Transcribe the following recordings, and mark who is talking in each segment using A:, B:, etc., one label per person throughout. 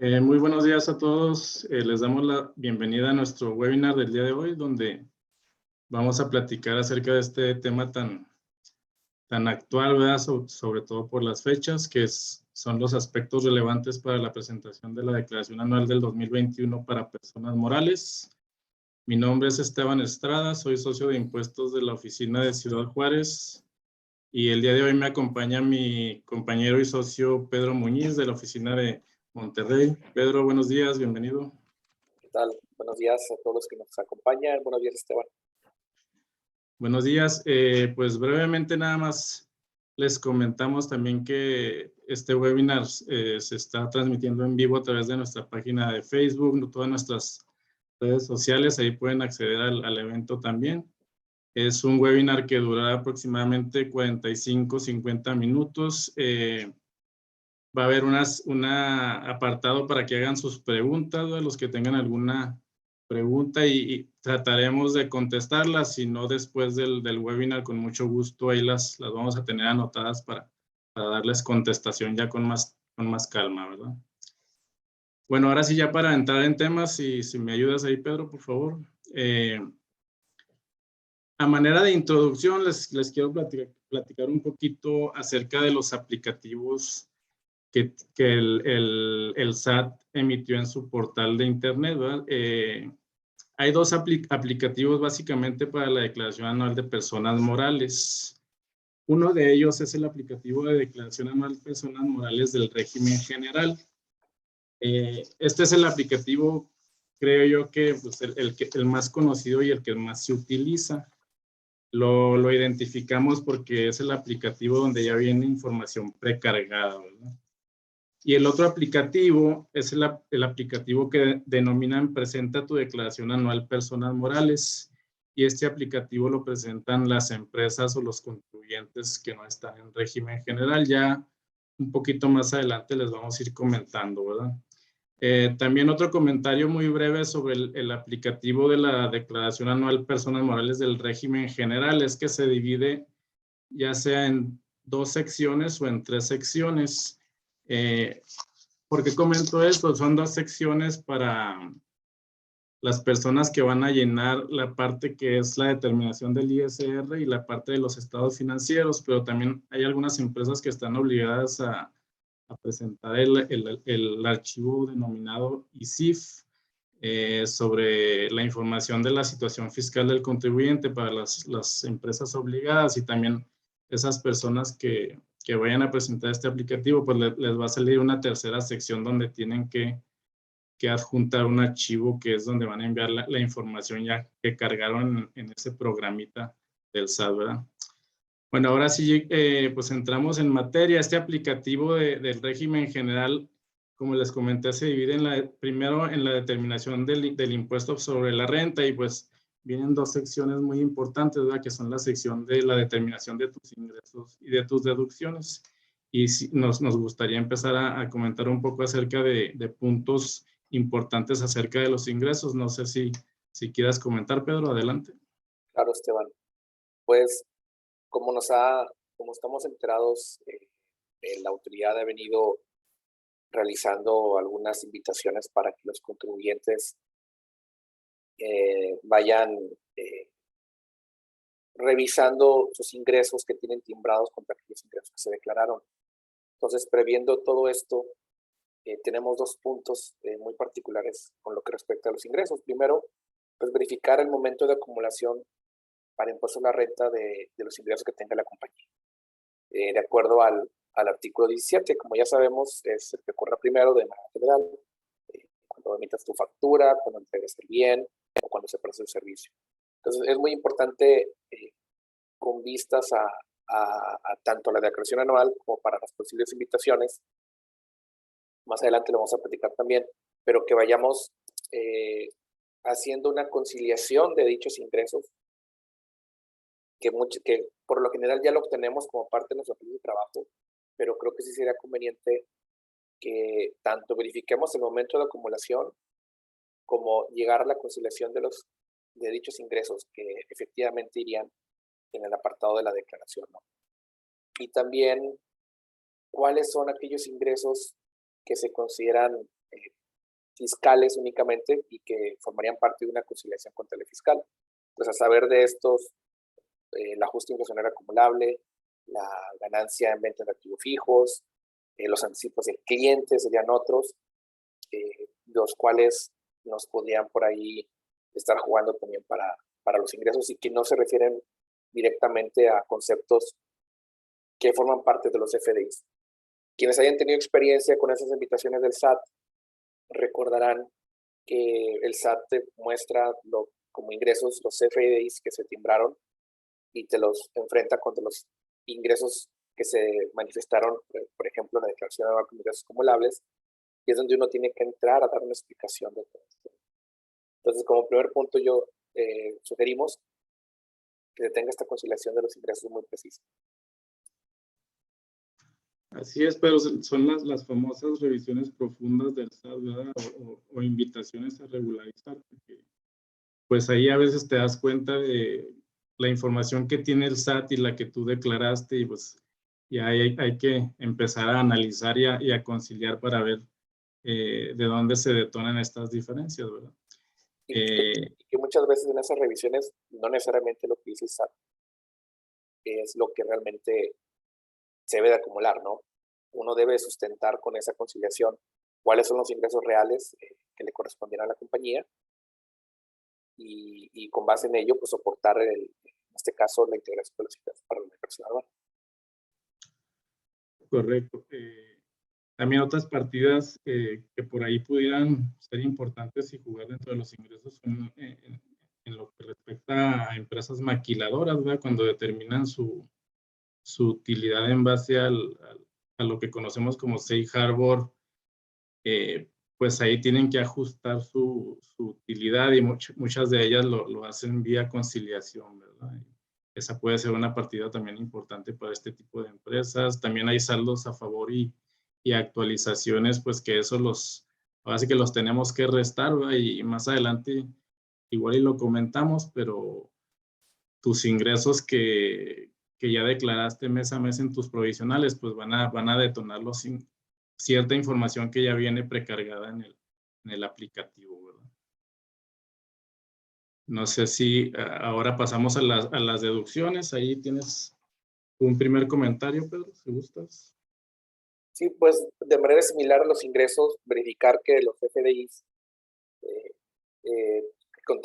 A: Muy buenos días a todos. Les damos la bienvenida a nuestro webinar del día de hoy, donde vamos a platicar acerca de este tema tan actual, ¿verdad? Sobre todo por las fechas, son los aspectos relevantes para la presentación de la Declaración Anual del 2021 para personas morales. Mi nombre es Esteban Estrada, soy socio de impuestos de la oficina de Ciudad Juárez, y el día de hoy me acompaña mi compañero y socio Pedro Muñiz de la oficina de Monterrey. Pedro, buenos días, bienvenido.
B: ¿Qué tal? Buenos días a todos los que nos acompañan. Buenos días, Esteban.
A: Buenos días. Pues brevemente nada más les comentamos también que este webinar se está transmitiendo en vivo a través de nuestra página de Facebook, todas nuestras redes sociales, ahí pueden acceder al evento también. Es un webinar que durará aproximadamente 45-50 minutos. Va a haber un apartado para que hagan sus preguntas, ¿no? Los que tengan alguna pregunta y trataremos de contestarlas, si no después del webinar, con mucho gusto ahí las vamos a tener anotadas para darles contestación ya con más calma, ¿verdad? Bueno, ahora sí ya para entrar en temas, si me ayudas ahí, Pedro, por favor. A manera de introducción, les quiero platicar un poquito acerca de los aplicativos que el SAT emitió en su portal de internet, ¿verdad? Hay dos aplicativos básicamente para la declaración anual de personas morales. Uno de ellos es el aplicativo de declaración anual de personas morales del régimen general. Este es el aplicativo, creo yo, que pues, el más conocido y el que más se utiliza. Lo identificamos porque es el aplicativo donde ya viene información precargada, ¿verdad? Y el otro aplicativo es el aplicativo que denominan Presenta tu declaración anual personas morales. Y este aplicativo lo presentan las empresas o los contribuyentes que no están en régimen general. Ya un poquito más adelante les vamos a ir comentando, ¿verdad? También otro comentario muy breve sobre el aplicativo de la declaración anual personas morales del régimen general es que se divide ya sea en 2 secciones o en 3 secciones. ¿Por qué comento esto? Son 2 secciones para las personas que van a llenar la parte que es la determinación del ISR y la parte de los estados financieros, pero también hay algunas empresas que están obligadas a presentar el archivo denominado ISIF sobre la información de la situación fiscal del contribuyente para las empresas obligadas, y también esas personas que vayan a presentar este aplicativo, pues les va a salir una tercera sección donde tienen que adjuntar un archivo que es donde van a enviar la información ya que cargaron en ese programita del SAT, ¿verdad? Bueno, ahora sí, pues entramos en materia. Este aplicativo del régimen general, como les comenté, se divide primero en la determinación del impuesto sobre la renta, y pues vienen 2 secciones muy importantes, ¿verdad? Que son la sección de la determinación de tus ingresos y de tus deducciones. Y nos gustaría empezar a comentar un poco acerca de puntos importantes acerca de los ingresos. No sé si quieras comentar, Pedro, adelante.
B: Claro, Esteban. Pues, como estamos enterados, la autoridad ha venido realizando algunas invitaciones para que los contribuyentes vayan revisando sus ingresos que tienen timbrados contra aquellos ingresos que se declararon. Entonces, previendo todo esto, tenemos 2 puntos muy particulares con lo que respecta a los ingresos. Primero, pues verificar el momento de acumulación para impuesto a la renta de los ingresos que tenga la compañía. De acuerdo al artículo 17, como ya sabemos, es el que ocurre primero de manera general, cuando emitas tu factura, cuando entregues el bien o cuando se presta el servicio. Entonces, es muy importante con vistas a tanto la declaración anual como para las posibles invitaciones. Más adelante lo vamos a platicar también, pero que vayamos haciendo una conciliación de dichos ingresos, que por lo general ya lo obtenemos como parte de nuestro plan de trabajo, pero creo que sí sería conveniente que tanto verifiquemos el momento de acumulación como llegar a la conciliación de dichos ingresos que efectivamente irían en el apartado de la declaración, ¿no? Y también cuáles son aquellos ingresos que se consideran fiscales únicamente y que formarían parte de una conciliación contable fiscal. Pues a saber de estos, el ajuste inflacionario acumulable, la ganancia en venta de activos fijos, los anticipos del cliente serían otros, los cuales nos podrían por ahí estar jugando también para los ingresos y que no se refieren directamente a conceptos que forman parte de los FDIs. Quienes hayan tenido experiencia con esas invitaciones del SAT recordarán que el SAT te muestra como ingresos los FDIs que se timbraron y te los enfrenta contra los ingresos que se manifestaron, por ejemplo, en la declaración de ingresos acumulables, y es donde uno tiene que entrar a dar una explicación de todo esto. Entonces, como primer punto, yo sugerimos que se tenga esta conciliación de los ingresos muy precisa.
A: Así es, pero son las famosas revisiones profundas del SAT, ¿verdad? O invitaciones a regularizar, porque pues ahí a veces te das cuenta de la información que tiene el SAT y la que tú declaraste, y pues ya hay que empezar a analizar y a conciliar para ver de dónde se detonan estas diferencias, ¿verdad?
B: Y que muchas veces en esas revisiones no necesariamente lo que dice el SAT es lo que realmente se debe de acumular, ¿no? Uno debe sustentar con esa conciliación cuáles son los ingresos reales que le correspondieran a la compañía y con base en ello, pues soportar, en este caso, la integración de los ingresos para la declaración anual.
A: Correcto. También otras partidas que por ahí pudieran ser importantes y jugar dentro de los ingresos son en lo que respecta a empresas maquiladoras, ¿verdad? Cuando determinan su utilidad en base a lo que conocemos como Safe Harbor, pues ahí tienen que ajustar su utilidad y muchas de ellas lo hacen vía conciliación, ¿verdad? Esa puede ser una partida también importante para este tipo de empresas. También hay saldos a favor y actualizaciones, pues que eso ahora sí que los tenemos que restar, ¿verdad? Y más adelante igual y lo comentamos, pero tus ingresos que ya declaraste mes a mes en tus provisionales, pues van a detonarlos sin cierta información que ya viene precargada en el aplicativo, ¿verdad? No sé si ahora pasamos a las deducciones. Ahí tienes un primer comentario, Pedro, si gustas.
B: Sí, pues de manera similar a los ingresos, verificar que los FDIs,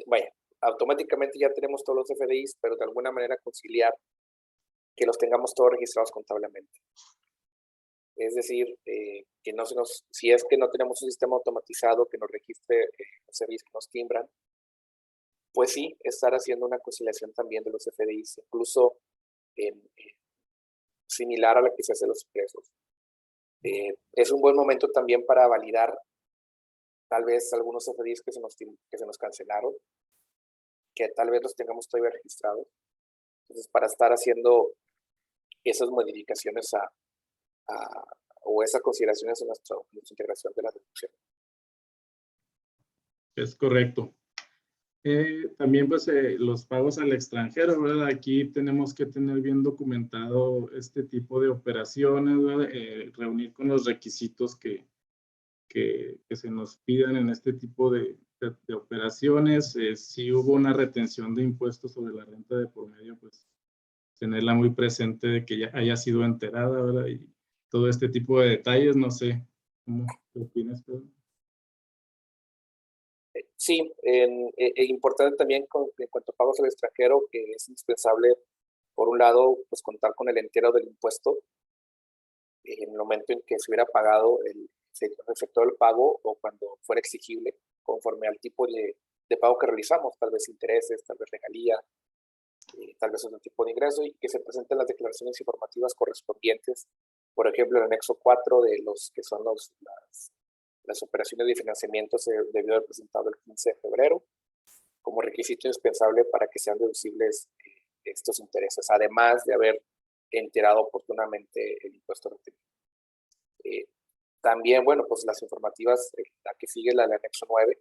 B: vaya, automáticamente ya tenemos todos los FDIs, pero de alguna manera conciliar que los tengamos todos registrados contablemente. Es decir, que no si es que no tenemos un sistema automatizado que nos registre los servicios que nos timbran, pues sí, estar haciendo una conciliación también de los FDIs, incluso similar a la que se hace los ingresos. Es un buen momento también para validar tal vez algunos FDIs que se nos cancelaron, que tal vez los tengamos todavía registrados. Entonces, para estar haciendo esas modificaciones o esas consideraciones en nuestra integración de la deducción.
A: Es correcto. También pues los pagos al extranjero, ¿verdad? Aquí tenemos que tener bien documentado este tipo de operaciones, ¿verdad? Reunir con los requisitos que se nos pidan en este tipo de operaciones. Si hubo una retención de impuestos sobre la renta de por medio, pues tenerla muy presente de que ya haya sido enterada, ¿verdad? Y todo este tipo de detalles, no sé, ¿cómo te opinas, Pedro?
B: Sí, importante también en cuanto a pagos al extranjero, que es indispensable, por un lado, pues contar con el entero del impuesto en el momento en que se hubiera pagado, se efectuó el pago o cuando fuera exigible, conforme al tipo de pago que realizamos, tal vez intereses, tal vez regalía, tal vez otro tipo de ingreso, y que se presenten las declaraciones informativas correspondientes, por ejemplo, el anexo 4 de los que son las operaciones de financiamiento se debió haber presentado el 15 de febrero como requisito indispensable para que sean deducibles estos intereses, además de haber enterado oportunamente el impuesto retenido. También, bueno, pues las informativas, la que sigue, la del anexo 9,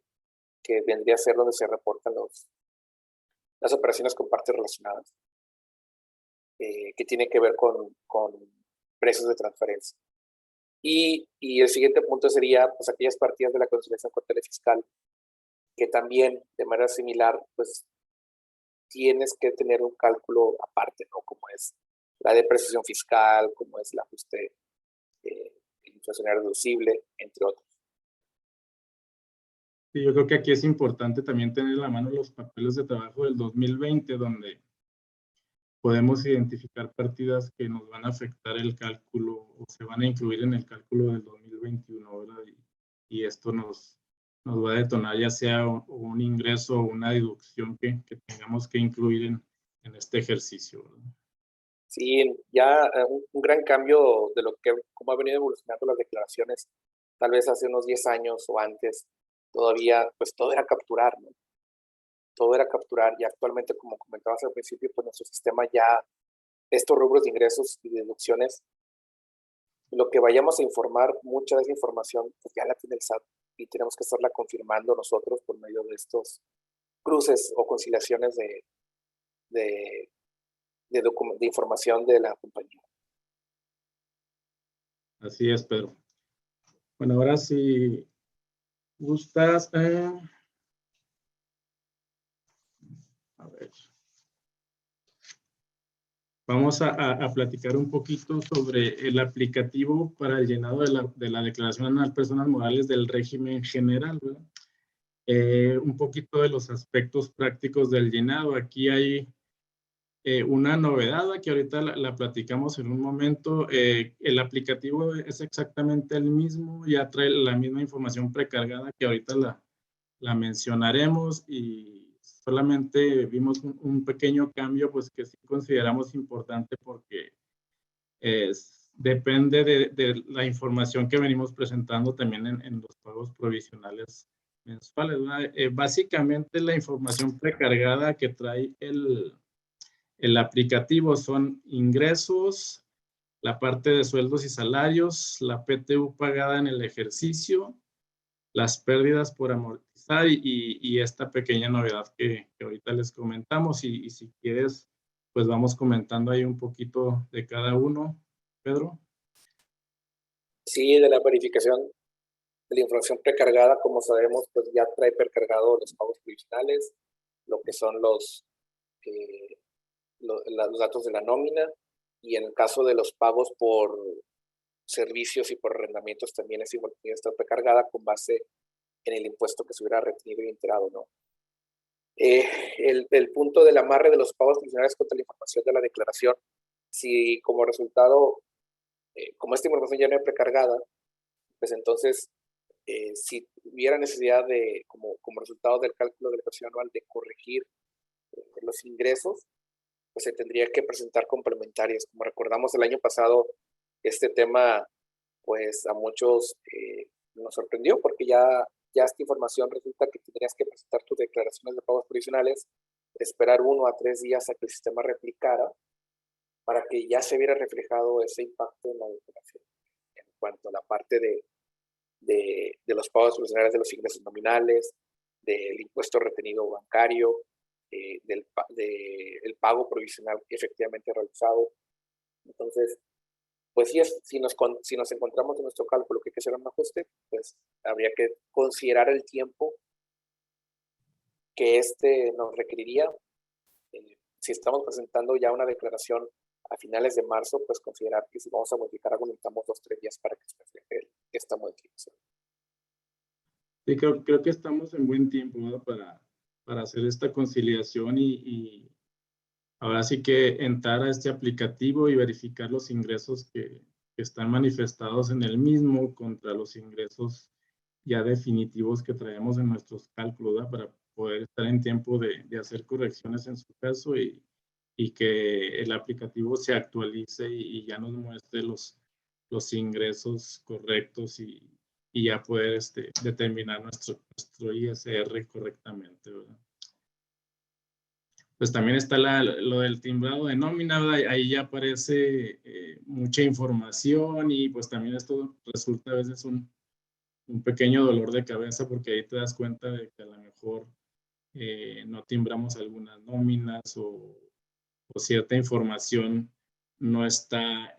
B: que vendría a ser donde se reportan las operaciones con partes relacionadas, que tienen que ver con precios de transferencia. Y el siguiente punto sería pues aquellas partidas de la conciliación contable fiscal que también de manera similar pues tienes que tener un cálculo aparte, ¿no? Como es la depreciación fiscal, como es el ajuste inflacionario deducible, entre otros.
A: Sí, yo creo que aquí es importante también tener en la mano los papeles de trabajo del 2020, donde podemos identificar partidas que nos van a afectar el cálculo o se van a incluir en el cálculo del 2021, ¿verdad? Y esto nos va a detonar ya sea un ingreso o una deducción que tengamos que incluir en este ejercicio, ¿verdad?
B: Sí, ya un gran cambio de cómo ha venido evolucionando las declaraciones, tal vez hace unos 10 años o antes, todavía, pues todo era capturar, ¿no? Todo era capturar, y actualmente, como comentabas al principio, pues nuestro sistema ya, estos rubros de ingresos y deducciones, lo que vayamos a informar, mucha de esa información, pues ya la tiene el SAT, y tenemos que estarla confirmando nosotros por medio de estos cruces o conciliaciones de información de la compañía.
A: Así es, Pedro. Bueno, ahora si gustas, a ver. Vamos a platicar un poquito sobre el aplicativo para el llenado de la declaración anual personas morales del régimen general, ¿verdad? Un poquito de los aspectos prácticos del llenado. Aquí hay una novedad que ahorita la platicamos en un momento. El aplicativo es exactamente el mismo, ya trae la misma información precargada que ahorita la mencionaremos, y solamente vimos un pequeño cambio pues que sí consideramos importante porque depende de la información que venimos presentando también en los pagos provisionales mensuales, ¿verdad? Básicamente la información precargada que trae el aplicativo son ingresos, la parte de sueldos y salarios, la PTU pagada en el ejercicio, las pérdidas por amortizar y esta pequeña novedad que ahorita les comentamos, y si quieres, pues vamos comentando ahí un poquito de cada uno, Pedro.
B: Sí, de la verificación de la información precargada, como sabemos, pues ya trae precargado los pagos provisionales, lo que son los datos de la nómina, y en el caso de los pagos por servicios y por arrendamientos también esa información está precargada con base en el impuesto que se hubiera retenido y enterado, ¿no? El punto del amarre de los pagos provisionales contra la información de la declaración, si como resultado, como esta información ya no es precargada, pues entonces, si hubiera necesidad de, como resultado del cálculo de la declaración anual, de corregir los ingresos, pues se tendría que presentar complementarias. Como recordamos el año pasado, este tema, pues a muchos nos sorprendió porque ya esta información resulta que tendrías que presentar tus declaraciones de pagos provisionales, esperar 1 a 3 días a que el sistema replicara para que ya se viera reflejado ese impacto en la declaración. En cuanto a la parte de los pagos provisionales de los ingresos nominales, del impuesto retenido bancario, del pago provisional efectivamente realizado. Entonces, pues si nos encontramos en nuestro cálculo que hay que hacer un ajuste, pues habría que considerar el tiempo que nos requeriría. Si estamos presentando ya una declaración a finales de marzo, pues considerar que si vamos a modificar algo necesitamos 2 o 3 días para que se refleje esta modificación.
A: Sí, creo que estamos en buen tiempo, ¿no? para hacer esta conciliación y ahora sí que entrar a este aplicativo y verificar los ingresos que están manifestados en el mismo contra los ingresos ya definitivos que traemos en nuestros cálculos, ¿verdad? Para poder estar en tiempo de hacer correcciones en su caso y que el aplicativo se actualice y ya nos muestre los ingresos correctos y ya poder determinar nuestro ISR correctamente, ¿verdad? Pues también está lo del timbrado de nómina, ¿verdad? Ahí ya aparece mucha información y pues también esto resulta a veces un pequeño dolor de cabeza porque ahí te das cuenta de que a lo mejor no timbramos algunas nóminas o cierta información no está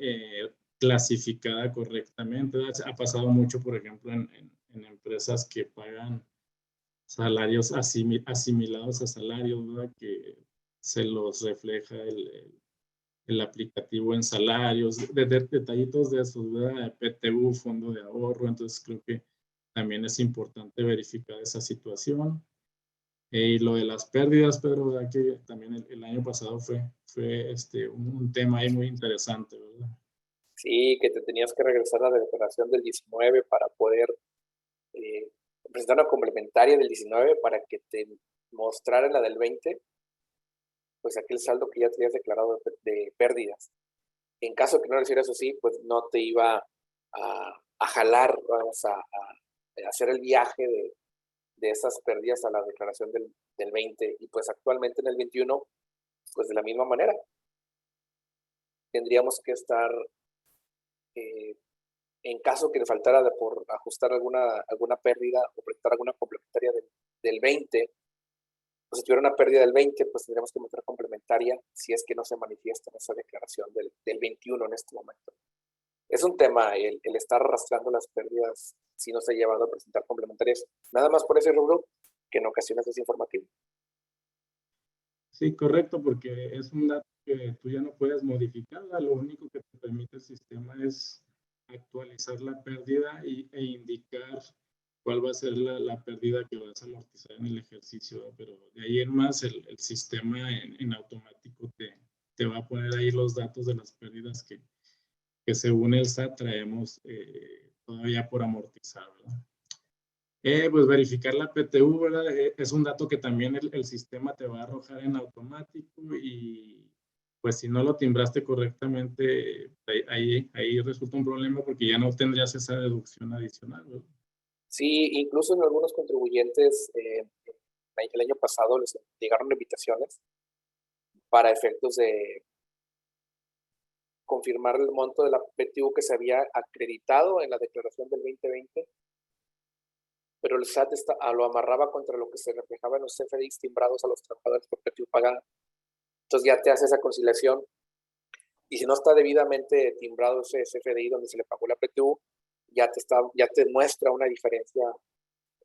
A: clasificada correctamente. Ha pasado mucho, por ejemplo, en empresas que pagan salarios asimilados a salarios, ¿verdad? Que se los refleja el aplicativo en salarios, detallitos de esos, ¿verdad? PTU, fondo de ahorro. Entonces creo que también es importante verificar esa situación. Y lo de las pérdidas, Pedro, ¿verdad? Que también el año pasado fue un tema ahí muy interesante, ¿verdad?
B: Sí, que te tenías que regresar a la declaración del 19 para poder presentar una complementaria del 19 para que te mostrara la del 20, pues aquel saldo que ya tenías declarado de pérdidas. En caso que no lo hicieras así, pues no te iba a jalar, vamos a hacer el viaje de esas pérdidas a la declaración del 20. Y pues actualmente en el 21, pues de la misma manera. Tendríamos que estar, en caso que le faltara por ajustar alguna pérdida o presentar alguna complementaria del 20, pues si tuviera una pérdida del 20, pues tendríamos que meter complementaria si es que no se manifiesta en esa declaración del 21 en este momento. Es un tema el estar arrastrando las pérdidas si no se ha llevado a presentar complementarias, nada más por ese rubro, que en ocasiones es informativo.
A: Sí, correcto, porque es un dato que tú ya no puedes modificar, ¿verdad? Lo único que te permite el sistema es actualizar la pérdida e indicar cuál va a ser la pérdida que vas a amortizar en el ejercicio, ¿verdad? Pero de ahí en más el sistema en automático te va a poner ahí los datos de las pérdidas que según el SAT traemos todavía por amortizar, ¿verdad? Pues verificar la PTU, ¿verdad? Es un dato que también el sistema te va a arrojar en automático y pues si no lo timbraste correctamente, ahí resulta un problema porque ya no tendrías esa deducción adicional, ¿verdad?
B: Sí, incluso en algunos contribuyentes el año pasado les llegaron invitaciones para efectos de confirmar el monto de la PTU que se había acreditado en la declaración del 2020, pero el SAT lo amarraba contra lo que se reflejaba en los CFDIs timbrados a los trabajadores por PTU pagada. Entonces ya te hace esa conciliación y si no está debidamente timbrado ese CFDI donde se le pagó la PTU, ya te muestra una diferencia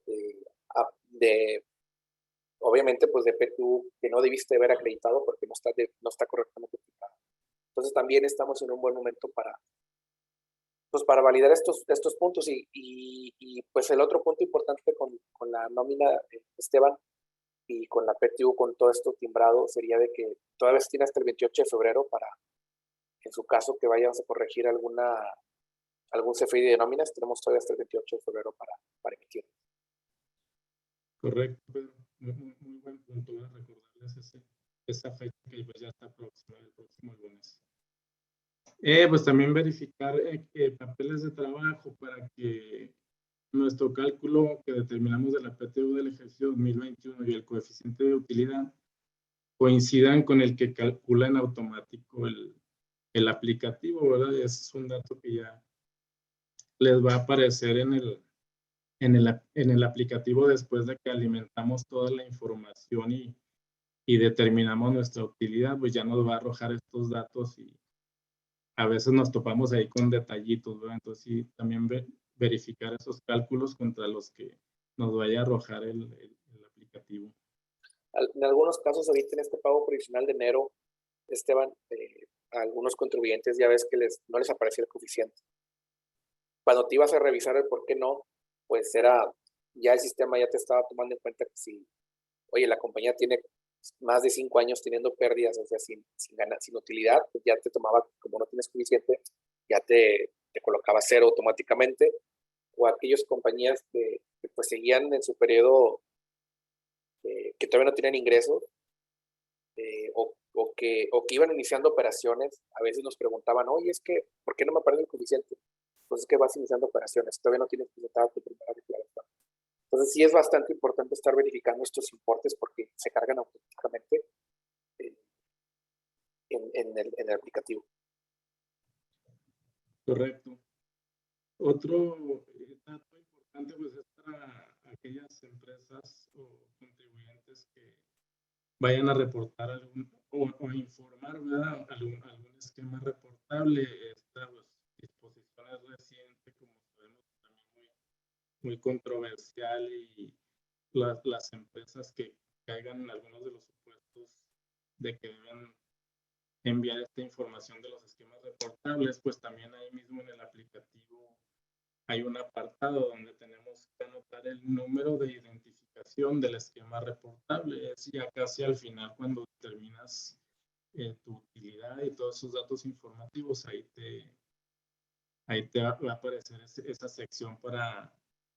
B: de obviamente, pues de PTU que no debiste haber acreditado porque no está correctamente timbrado. Entonces también estamos en un buen momento para validar estos puntos y pues el otro punto importante con la nómina, Esteban, y con la PTU, con todo esto timbrado, sería de que todavía se tiene hasta el 28 de febrero para, en su caso, que vayamos a corregir algún CFDI de nóminas, tenemos todavía hasta el 28 de febrero para emitir.
A: Correcto, Pedro. Muy buen punto, ¿verdad? Recordarles esa fecha que pues ya está próxima, el próximo lunes. Pues también verificar papeles de trabajo para que nuestro cálculo que determinamos de la PTU del ejercicio 2021 y el coeficiente de utilidad coincidan con el que calcula en automático el aplicativo, ¿verdad? Ese es un dato que ya les va a aparecer en el aplicativo después de que alimentamos toda la información y determinamos nuestra utilidad, pues ya nos va a arrojar estos datos y a veces nos topamos ahí con detallitos, ¿verdad? Entonces sí, también verificar esos cálculos contra los que nos vaya a arrojar el aplicativo.
B: En algunos casos, ahorita en este pago provisional de enero, Esteban, a algunos contribuyentes ya ves que no les aparecía el coeficiente. Cuando te ibas a revisar el por qué no, pues ya el sistema ya te estaba tomando en cuenta que si, oye, la compañía tiene más de 5 años teniendo pérdidas, o sea, sin utilidad, pues ya te tomaba, como no tienes coeficiente, ya te colocaba 0 automáticamente, o aquellas compañías que pues seguían en su periodo que todavía no tenían ingresos, o que iban iniciando operaciones, a veces nos preguntaban, oye, es que, ¿por qué no me aparece el coeficiente? Pues es que vas iniciando operaciones, todavía no tienes presentada tu primera declaración. Entonces sí es bastante importante estar verificando estos importes porque se cargan automáticamente en el aplicativo.
A: Correcto. Otro dato importante pues es para aquellas empresas o contribuyentes que vayan a reportar o informar, ¿verdad? Algún esquema reportable. Pues, muy controversial y las empresas que caigan en algunos de los supuestos de que deben enviar esta información de los esquemas reportables, pues también ahí mismo en el aplicativo hay un apartado donde tenemos que anotar el número de identificación del esquema reportable. Es ya casi al final cuando terminas tu utilidad y todos esos datos informativos, ahí te va a aparecer esa sección para,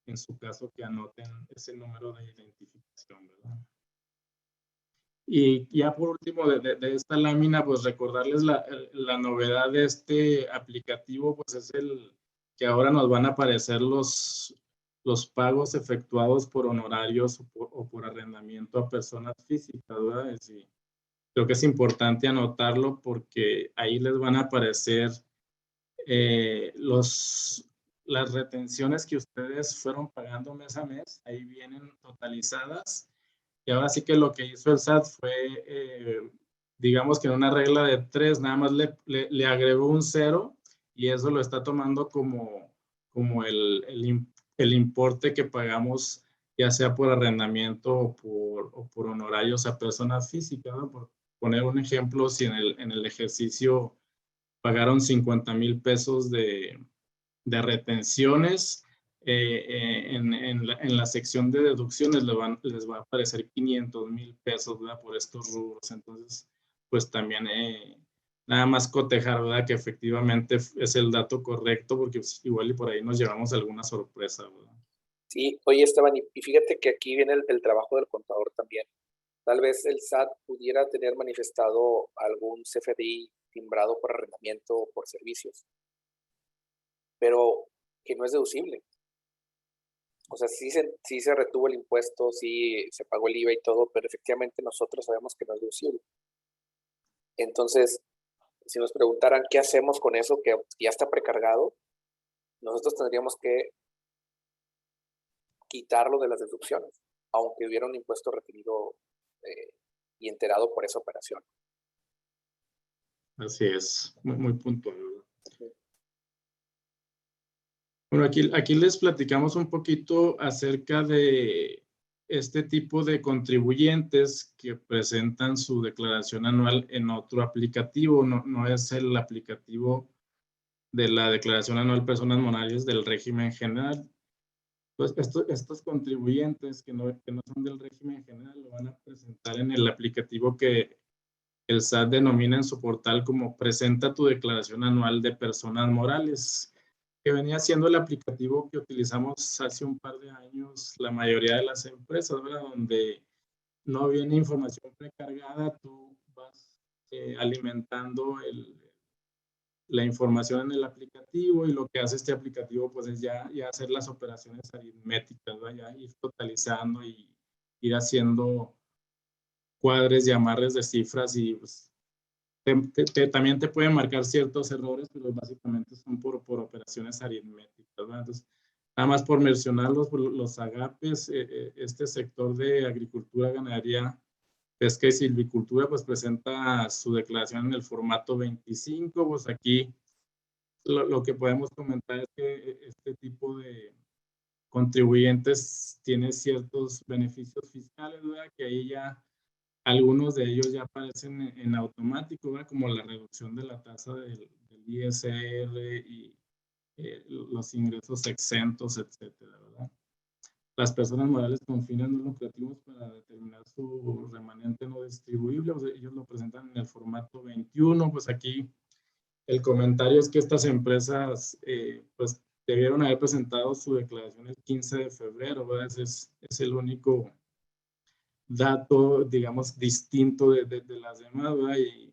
A: en su caso, que anoten ese número de identificación, ¿verdad? Y ya por último de esta lámina, pues recordarles la novedad de este aplicativo, pues es el que ahora nos van a aparecer los pagos efectuados por honorarios o por arrendamiento a personas físicas, ¿verdad? Creo que es importante anotarlo porque ahí les van a aparecer las retenciones que ustedes fueron pagando mes a mes, ahí vienen totalizadas. Y ahora sí que lo que hizo el SAT fue, digamos que en una regla de 3, nada más le agregó un 0 y eso lo está tomando como el importe que pagamos, ya sea por arrendamiento o por honorarios a personas físicas, ¿no? Por poner un ejemplo, si en el ejercicio pagaron 50,000 pesos de retenciones, en la sección de deducciones les va a aparecer 500,000 pesos, ¿verdad? Por estos rubros. Entonces, pues también nada más cotejar, ¿verdad? Que efectivamente es el dato correcto, porque pues, igual y por ahí nos llevamos alguna sorpresa, ¿verdad?
B: Sí, oye Esteban, y fíjate que aquí viene el trabajo del contador también. Tal vez el SAT pudiera tener manifestado algún CFDI timbrado por arrendamiento o por servicios, pero que no es deducible. O sea, sí se retuvo el impuesto, sí se pagó el IVA y todo, pero efectivamente nosotros sabemos que no es deducible. Entonces, si nos preguntaran qué hacemos con eso que ya está precargado, nosotros tendríamos que quitarlo de las deducciones, aunque hubiera un impuesto retenido y enterado por esa operación.
A: Así es, muy puntual, ¿verdad? Bueno, aquí les platicamos un poquito acerca de este tipo de contribuyentes que presentan su declaración anual en otro aplicativo. No es el aplicativo de la declaración anual personas morales del régimen general. Pues estos contribuyentes que no son del régimen general lo van a presentar en el aplicativo que el SAT denomina en su portal como presenta tu declaración anual de personas morales, que venía siendo el aplicativo que utilizamos hace un par de años la mayoría de las empresas, ¿verdad? Donde no viene información precargada, tú vas alimentando la información en el aplicativo y lo que hace este aplicativo pues es ya hacer las operaciones aritméticas, ¿verdad? Ya ir totalizando y ir haciendo cuadres y amarres de cifras y pues, también te pueden marcar ciertos errores, pero básicamente son por operaciones aritméticas, ¿verdad? Entonces, nada más por mencionar los agapes, este sector de agricultura, ganadería, pesca y silvicultura, pues presenta su declaración en el formato 25, pues aquí lo que podemos comentar es que este tipo de contribuyentes tiene ciertos beneficios fiscales, ¿verdad? Que ahí ya algunos de ellos ya aparecen en automático, ¿verdad? Como la reducción de la tasa del ISR y los ingresos exentos, etcétera, ¿verdad? Las personas morales con fines no lucrativos para determinar su remanente no distribuible, o sea, ellos lo presentan en el formato 21, pues aquí el comentario es que estas empresas pues debieron haber presentado su declaración el 15 de febrero, ¿verdad? Es el único dato, digamos, distinto de las demás, ¿verdad? Y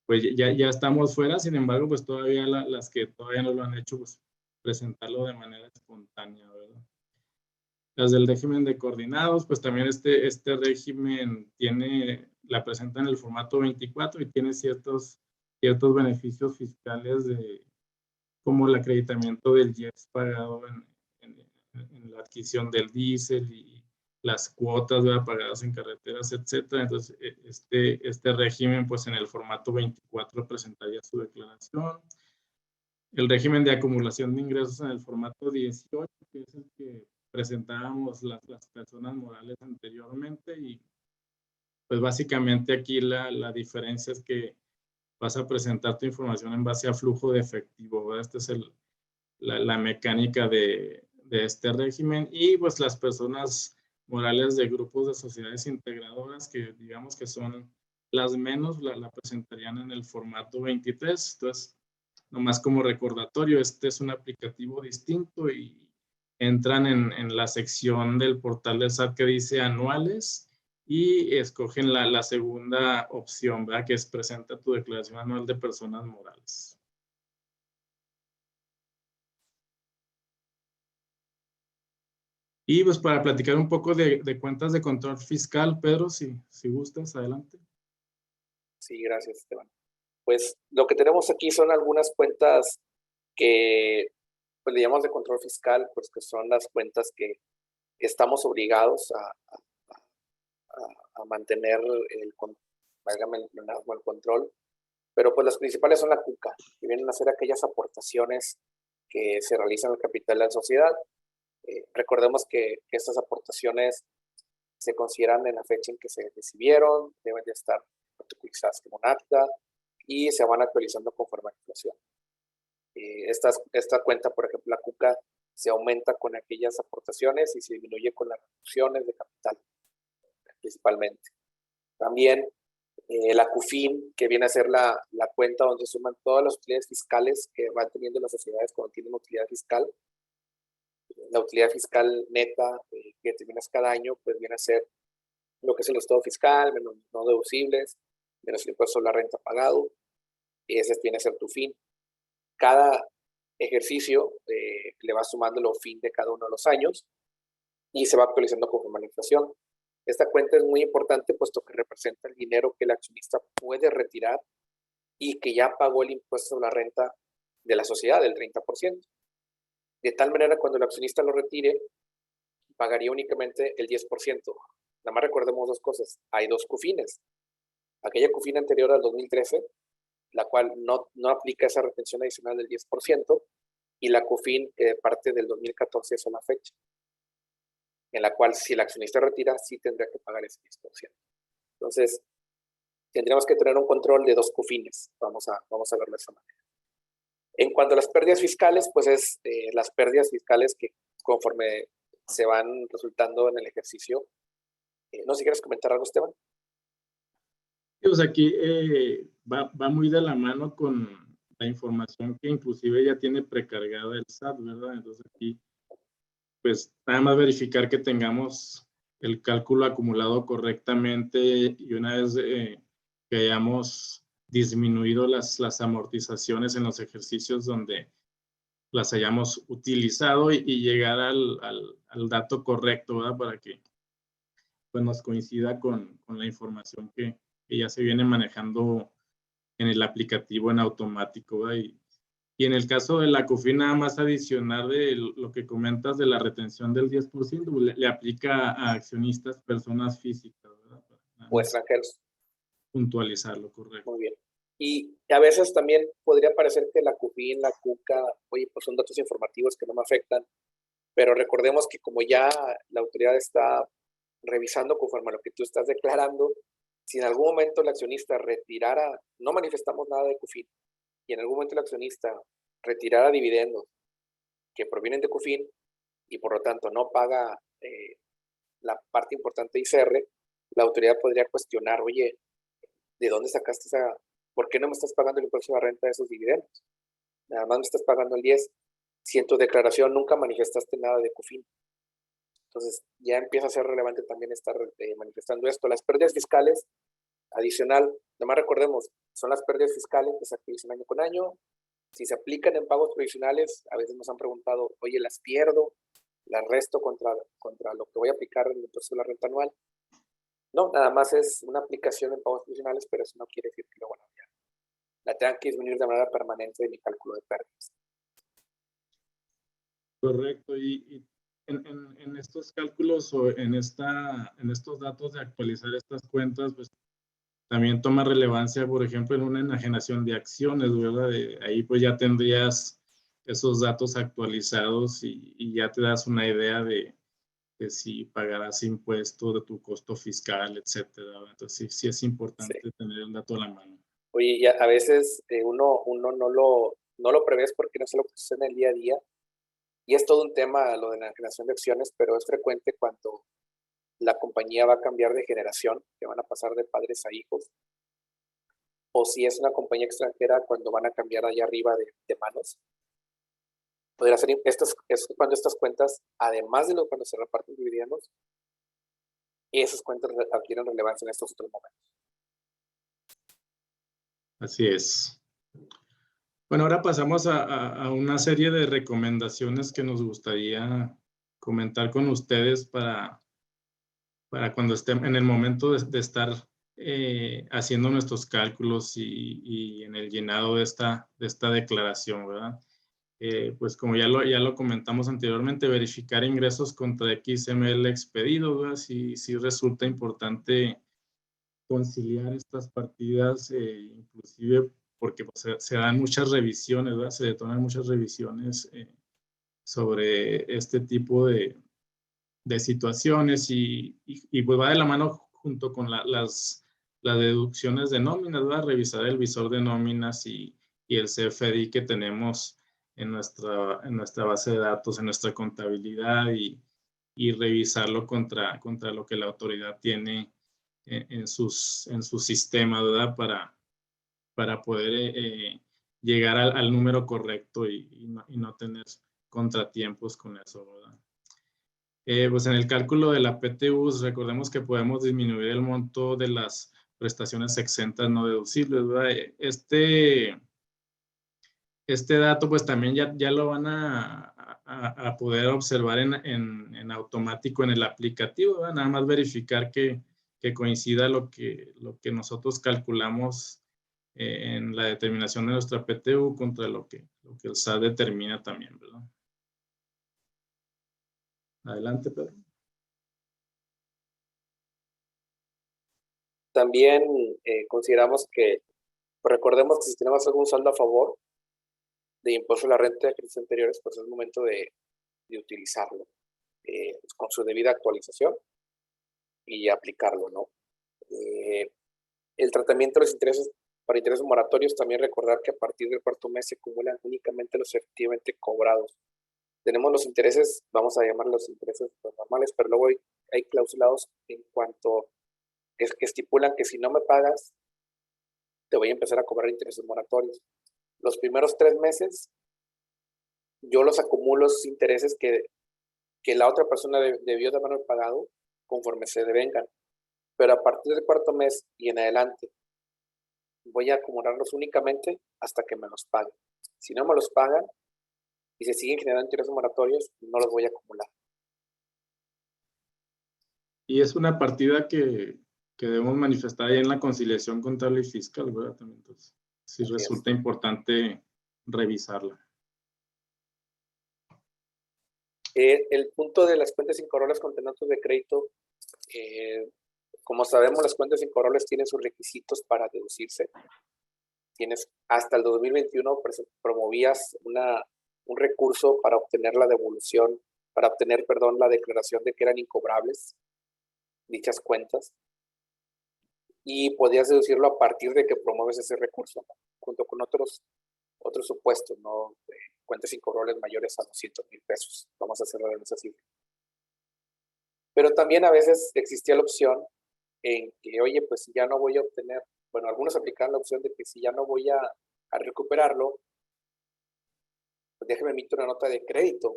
A: pues ya estamos fuera, sin embargo, pues todavía las que todavía no lo han hecho, pues presentarlo de manera espontánea, ¿verdad? Las del régimen de coordinados, pues también este régimen la presenta en el formato 24 y tiene ciertos beneficios fiscales como el acreditamiento del IEPS pagado en la adquisición del diésel y las cuotas, ¿verdad?, pagadas en carreteras, etcétera. Entonces, este régimen, pues en el formato 24 presentaría su declaración. El régimen de acumulación de ingresos en el formato 18, que es el que presentábamos las personas morales anteriormente y pues básicamente aquí la diferencia es que vas a presentar tu información en base a flujo de efectivo, ¿verdad? Esta es la mecánica de este régimen y pues las personas morales de grupos de sociedades integradoras que digamos que son las menos, la presentarían en el formato 23. Entonces, nomás como recordatorio, este es un aplicativo distinto y entran en la sección del portal del SAT que dice anuales y escogen la segunda opción, ¿verdad? Que es presenta tu declaración anual de personas morales. Y pues para platicar un poco de cuentas de control fiscal, Pedro, si gustas, adelante.
B: Sí, gracias, Esteban. Pues lo que tenemos aquí son algunas cuentas que pues, le llamamos de control fiscal, pues que son las cuentas que estamos obligados a mantener el control, pero pues las principales son la CUCA, que vienen a ser aquellas aportaciones que se realizan al capital de la sociedad. Recordemos que estas aportaciones se consideran en la fecha en que se recibieron, deben de estar protocolizadas como un acta y se van actualizando conforme a la inflación. Esta cuenta, por ejemplo, la CUCA, se aumenta con aquellas aportaciones y se disminuye con las reducciones de capital, principalmente. También la CUFIN, que viene a ser la cuenta donde suman todas las utilidades fiscales que van teniendo las sociedades cuando tienen utilidad fiscal. La utilidad fiscal neta que terminas cada año, pues viene a ser lo que es el estado fiscal, menos no deducibles, menos el impuesto a la renta pagado, y ese viene a ser tu fin. Cada ejercicio le va sumando el fin de cada uno de los años y se va actualizando conforme a la inflación. Esta cuenta es muy importante puesto que representa el dinero que el accionista puede retirar y que ya pagó el impuesto a la renta de la sociedad, del 30%. De tal manera, cuando el accionista lo retire, pagaría únicamente el 10%. Nada más recordemos dos cosas. Hay dos CUFINes. Aquella CUFIN anterior al 2013, la cual no aplica esa retención adicional del 10%, y la CUFIN parte del 2014 es la fecha, en la cual si el accionista retira, sí tendría que pagar ese 10%. Entonces, tendríamos que tener un control de dos CUFINes. Vamos a verlo de esa manera. En cuanto a las pérdidas fiscales, pues es las pérdidas fiscales que conforme se van resultando en el ejercicio. No sé si quieres comentar algo, Esteban.
A: Pues aquí va muy de la mano con la información que inclusive ya tiene precargada el SAT, ¿verdad? Entonces aquí, pues nada más verificar que tengamos el cálculo acumulado correctamente y una vez que hayamos disminuido las amortizaciones en los ejercicios donde las hayamos utilizado y llegar al dato correcto, ¿verdad? Para que pues, nos coincida con la información que ya se viene manejando en el aplicativo en automático, ¿verdad? Y en el caso de la CUFIN, nada más adicionar de lo que comentas de la retención del 10%, le aplica a accionistas, personas físicas, ¿verdad?
B: O extranjeros.
A: Puntualizarlo, correcto.
B: Muy bien. Y a veces también podría parecer que la CUFIN, la CUCA, oye, pues son datos informativos que no me afectan, pero recordemos que como ya la autoridad está revisando conforme a lo que tú estás declarando, si en algún momento el accionista retirara, no manifestamos nada de CUFIN, y en algún momento el accionista retirara dividendos que provienen de CUFIN y por lo tanto no paga la parte importante de ICR, la autoridad podría cuestionar, oye, ¿de dónde sacaste esa? ¿Por qué no me estás pagando el impuesto a la renta de esos dividendos? Nada más me estás pagando el 10. Si en tu declaración nunca manifestaste nada de CUFIN. Entonces ya empieza a ser relevante también estar manifestando esto. Las pérdidas fiscales, adicional, nada más recordemos, son las pérdidas fiscales que se actualizan año con año. Si se aplican en pagos provisionales, a veces nos han preguntado, oye, ¿las pierdo? ¿Las resto contra lo que voy a aplicar en el impuesto de la renta anual? No, nada más es una aplicación en pagos provisionales, pero eso no quiere decir que luego la tengan que disminuir de manera permanente de mi cálculo de pérdidas.
A: Correcto. Y en estos cálculos o en estos datos de actualizar estas cuentas, pues también toma relevancia, por ejemplo, en una enajenación de acciones, ¿verdad? Ahí pues ya tendrías esos datos actualizados y ya te das una idea de de si pagarás impuestos, de tu costo fiscal, etcétera. Entonces, sí es importante tener el dato a la mano.
B: Oye, y a veces uno no lo prevés porque no se lo sucede en el día a día. Y es todo un tema lo de la generación de acciones, pero es frecuente cuando la compañía va a cambiar de generación, que van a pasar de padres a hijos, o si es una compañía extranjera, cuando van a cambiar allá arriba de manos. Podría ser es cuando estas cuentas, además de cuando se reparten dividendos, esas cuentas adquieren relevancia en estos otros momentos.
A: Así es. Bueno, ahora pasamos a una serie de recomendaciones que nos gustaría comentar con ustedes para cuando estén en el momento de estar haciendo nuestros cálculos y en el llenado de esta declaración, ¿verdad? Pues como ya lo comentamos anteriormente, verificar ingresos contra XML expedidos, ¿verdad? Sí resulta importante conciliar estas partidas, inclusive porque pues, se dan muchas revisiones, ¿verdad? Se detonan muchas revisiones sobre este tipo de situaciones y pues va de la mano junto con las deducciones de nóminas, ¿verdad? Revisar el visor de nóminas y el CFDI que tenemos en nuestra base de datos, en nuestra contabilidad y revisarlo contra lo que la autoridad tiene en sus sistemas, ¿verdad? Para poder llegar al número correcto y no tener contratiempos con eso, ¿verdad? Pues en el cálculo de la PTU, recordemos que podemos disminuir el monto de las prestaciones exentas no deducibles, ¿verdad? Este dato pues también ya lo van a poder observar en automático en el aplicativo, ¿verdad? Nada más verificar que coincida lo que nosotros calculamos en la determinación de nuestra PTU contra lo que el SAT determina también, ¿verdad? Adelante, Pedro.
B: También consideramos que, recordemos que si tenemos algún saldo a favor de impuesto a la renta de ejercicios anteriores, pues es el momento de utilizarlo con su debida actualización y aplicarlo, ¿no? El tratamiento de los intereses para intereses moratorios, también recordar que a partir del cuarto mes se acumulan únicamente los efectivamente cobrados. Tenemos los intereses, vamos a llamarlos intereses normales, pero luego hay clausulados en cuanto que estipulan que si no me pagas, te voy a empezar a cobrar intereses moratorios. Los primeros 3 meses, yo los acumulo esos intereses que la otra persona debió de haberme pagado conforme se devengan. Pero a partir del cuarto mes y en adelante, voy a acumularlos únicamente hasta que me los paguen. Si no me los pagan y se siguen generando intereses moratorios, no los voy a acumular.
A: Y es una partida que debemos manifestar ahí en la conciliación contable y fiscal, ¿verdad? También, entonces, sí resulta importante revisarla.
B: El punto de las cuentas incorrectas con tenantes de crédito, como sabemos, las cuentas incorrectas tienen sus requisitos para deducirse. Tienes hasta el 2021 promovías un recurso para obtener la devolución, para obtener, perdón, la declaración de que eran incobrables dichas cuentas, y podías deducirlo a partir de que promueves ese recurso, ¿no? Junto con otros supuestos, ¿no? Cuentas incobrables mayores a 200,000 pesos. Vamos a hacerlo en esa cifra. Pero también a veces existía la opción en que, oye, pues si ya no voy a obtener, bueno, algunos aplicaban la opción de que si ya no voy a recuperarlo, pues déjeme emitir una nota de crédito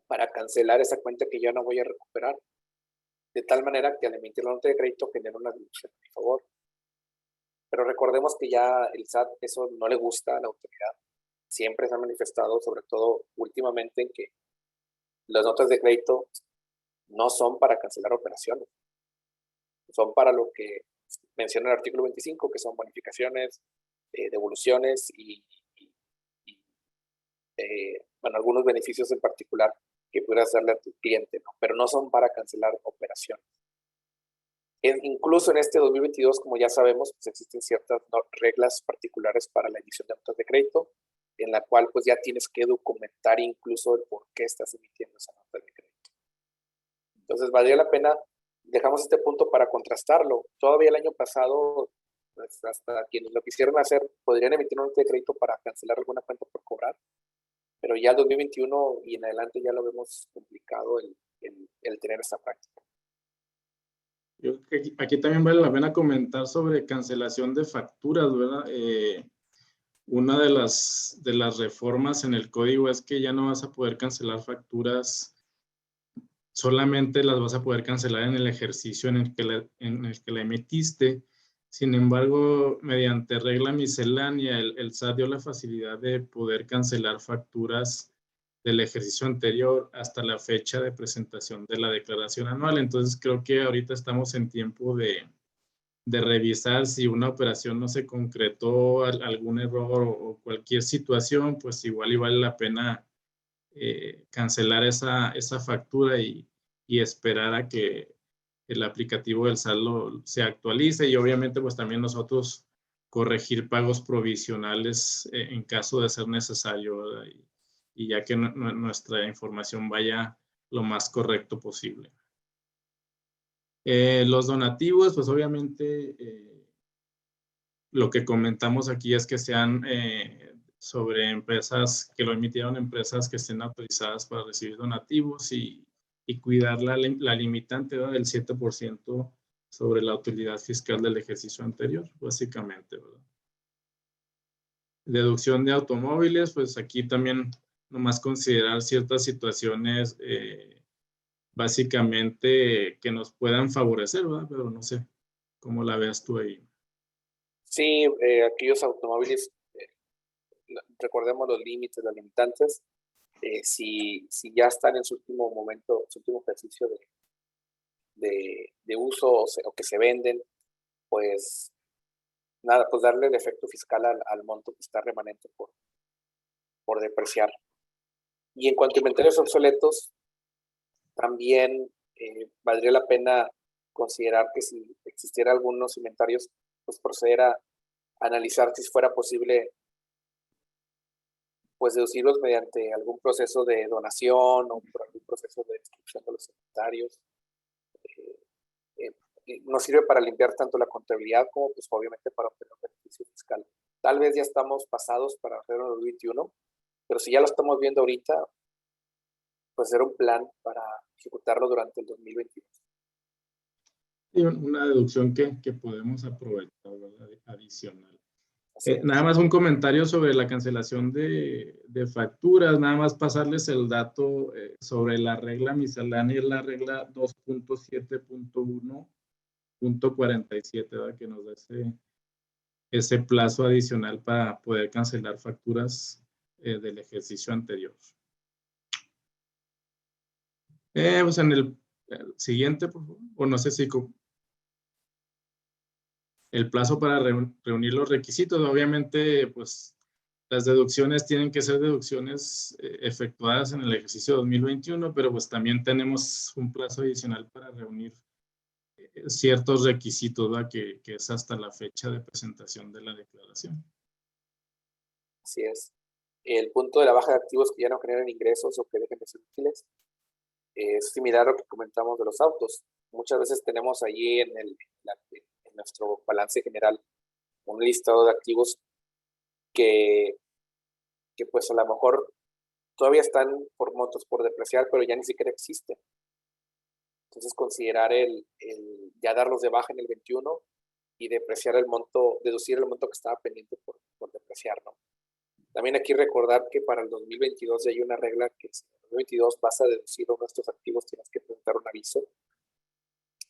B: para cancelar esa cuenta que ya no voy a recuperar. De tal manera que al emitir la nota de crédito genera una deducción a mi favor. Pero recordemos que ya el SAT eso no le gusta a la autoridad. Siempre se ha manifestado, sobre todo últimamente, en que las notas de crédito no son para cancelar operaciones. Son para lo que menciona el artículo 25, que son bonificaciones, devoluciones y bueno, algunos beneficios en particular que pudieras darle a tu cliente, ¿no? Pero no son para cancelar operaciones. Incluso en este 2022, como ya sabemos, pues existen ciertas reglas particulares para la emisión de notas de crédito, en la cual pues ya tienes que documentar incluso el por qué estás emitiendo esa nota de crédito. Entonces, valdría la pena, dejamos este punto para contrastarlo. Todavía el año pasado, pues, hasta quienes lo quisieron hacer, podrían emitir un nota de crédito para cancelar alguna cuenta por cobrar, pero ya el 2021 y en adelante ya lo vemos complicado el tener esta práctica.
A: Yo creo que aquí también vale la pena comentar sobre cancelación de facturas, ¿verdad? Una de las reformas en el código es que ya no vas a poder cancelar facturas, solamente las vas a poder cancelar en el ejercicio en el que la emitiste. Sin embargo, mediante regla miscelánea, el SAT dio la facilidad de poder cancelar facturas del ejercicio anterior hasta la fecha de presentación de la declaración anual. Entonces, creo que ahorita estamos en tiempo de revisar si una operación no se concretó, algún error o cualquier situación, pues igual y vale la pena cancelar esa factura y esperar a que el aplicativo del saldo se actualice, y obviamente pues también nosotros corregir pagos provisionales en caso de ser necesario, ¿verdad? Y ya que nuestra información vaya lo más correcto posible. Los donativos, pues obviamente lo que comentamos aquí es que sean sobre empresas, que lo emitieron empresas que estén autorizadas para recibir donativos, y cuidar la limitante, ¿verdad?, del 7% sobre la utilidad fiscal del ejercicio anterior, básicamente, ¿verdad? Deducción de automóviles, pues aquí también nomás considerar ciertas situaciones básicamente que nos puedan favorecer, ¿verdad? Pero no sé cómo la veas tú ahí.
B: Sí, aquellos automóviles, recordemos los límites, las limitantes, si ya están en su último momento, su último ejercicio de uso o que se venden, pues nada, pues darle el efecto fiscal al monto que está remanente por depreciar. Y en cuanto a inventarios obsoletos, también valdría la pena considerar que si existiera algunos inventarios, pues proceder a analizar si fuera posible pues deducirlos mediante algún proceso de donación o por algún proceso de destrucción de los inventarios. Nos sirve para limpiar tanto la contabilidad como pues obviamente para obtener un beneficio fiscal. Tal vez ya estamos pasados para hacer el 2021, pero si ya lo estamos viendo ahorita, pues hacer un plan para ejecutarlo durante el 2022.
A: Y una deducción que podemos aprovechar, ¿verdad?, adicional.
B: Es.
A: Nada más un comentario sobre la cancelación de facturas, nada más pasarles el dato sobre la regla miscelánea, es la regla 2.7.1.47, ¿verdad?, que nos da ese plazo adicional para poder cancelar facturas del ejercicio anterior. Pues en el siguiente, por favor, o no sé si el plazo para reunir los requisitos. Obviamente, pues las deducciones tienen que ser deducciones efectuadas en el ejercicio 2021, pero pues también tenemos un plazo adicional para reunir ciertos requisitos, ¿verdad?, que es hasta la fecha de presentación de la declaración.
B: Así es. El punto de la baja de activos que ya no generan ingresos o que dejen de ser útiles es similar a lo que comentamos de los autos. Muchas veces tenemos allí en nuestro balance general un listado de activos que pues a lo mejor todavía están por montos por depreciar, pero ya ni siquiera existen. Entonces considerar ya darlos de baja en el 21 y depreciar el monto, deducir el monto que estaba pendiente por depreciar, ¿no? También aquí recordar que para el 2022 ya hay una regla que si en el 2022 vas a deducir uno de estos activos, tienes que presentar un aviso